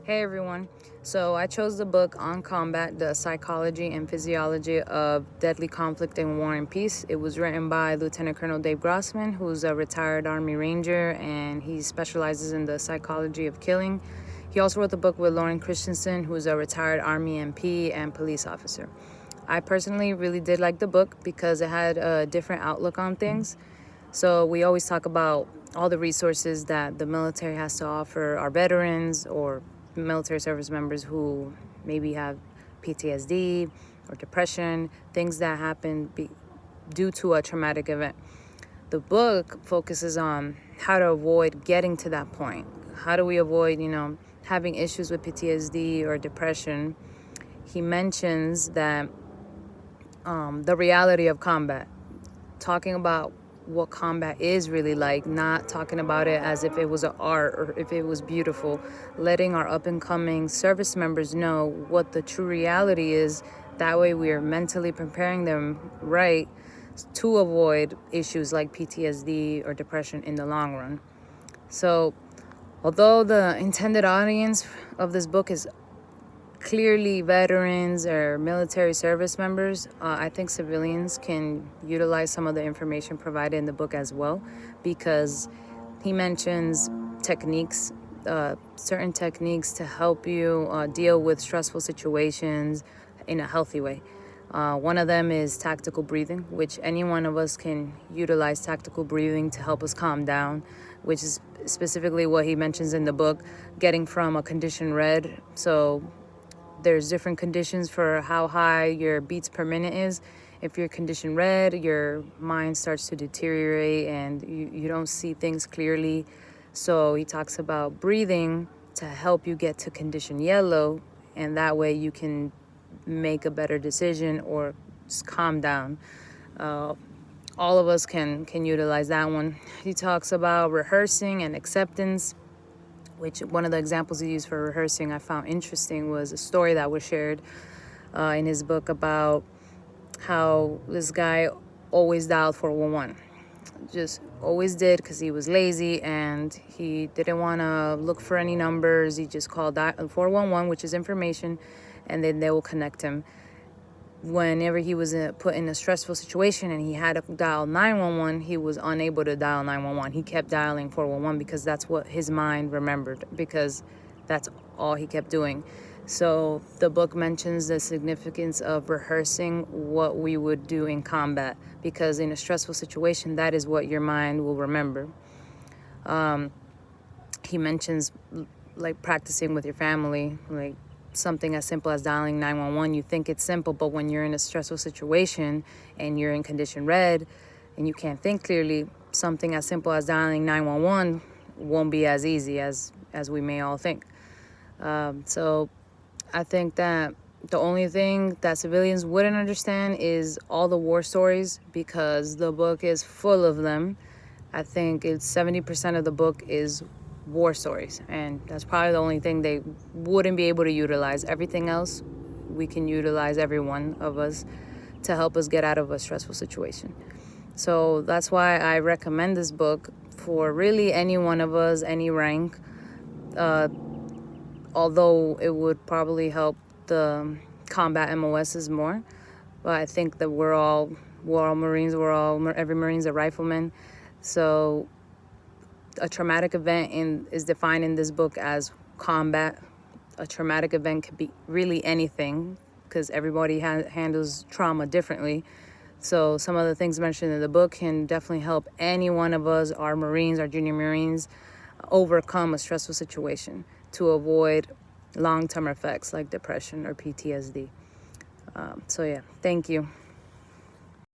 Hey everyone. So I chose the book On Combat, The Psychology and Physiology of Deadly Conflict in War and Peace. It was written by Lieutenant Colonel Dave Grossman, who's a retired Army Ranger, and he specializes in the psychology of killing. He also wrote the book with Lauren Christensen, who's a retired Army MP and police officer. I personally really did like the book because it had a different outlook on things. So we always talk about all the resources that the military has to offer our veterans or military service members who maybe have PTSD or depression, things that happen due to a traumatic event. The book focuses on how to avoid getting to that point. How do we avoid, having issues with PTSD or depression? He mentions that the reality of combat, talking about what combat is really like, not talking about it as if it was an art or if it was beautiful, letting our up and coming service members know what the true reality is. That way we are mentally preparing them right to avoid issues like PTSD or depression in the long run. So although the intended audience of this book is clearly veterans or military service members, I think civilians can utilize some of the information provided in the book as well, because he mentions techniques, certain techniques to help you deal with stressful situations in a healthy way. One of them is tactical breathing, which any one of us can utilize tactical breathing to help us calm down, which is specifically what he mentions in the book, getting from a condition red. So there's different conditions for how high your beats per minute is. If you're condition red, your mind starts to deteriorate and you don't see things clearly. So he talks about breathing to help you get to condition yellow, and that way you can make a better decision or just calm down. All of us can utilize that one. He talks about rehearsing and acceptance, which one of the examples he used for rehearsing I found interesting was a story that was shared in his book about how this guy always dialed 411. Just always did, because he was lazy and he didn't want to look for any numbers. He just called 411, which is information, and then they will connect him. Whenever he was put in a stressful situation and he had to dial 911, he was unable to dial 911. He kept dialing 411 because that's what his mind remembered, because that's all he kept doing. So the book mentions the significance of rehearsing what we would do in combat, because in a stressful situation, that is what your mind will remember. He mentions like practicing with your family, like something as simple as dialing 911. You think it's simple, but when you're in a stressful situation and you're in condition red and you can't think clearly, something as simple as dialing 911 won't be as easy as we may all think. So I think that the only thing that civilians wouldn't understand is all the war stories, because the book is full of them. I think it's 70% of the book is war stories, and that's probably the only thing they wouldn't be able to utilize. Everything else we can utilize, every one of us, to help us get out of a stressful situation. So that's why I recommend this book for really any one of us, any rank, although it would probably help the combat MOSs more. But I think that we're all Marines, every Marine's a rifleman. So a traumatic event is defined in this book as combat. A traumatic event could be really anything, because everybody handles trauma differently. So some of the things mentioned in the book can definitely help any one of us, our Marines, our junior Marines, overcome a stressful situation to avoid long-term effects like depression or PTSD. So yeah, thank you.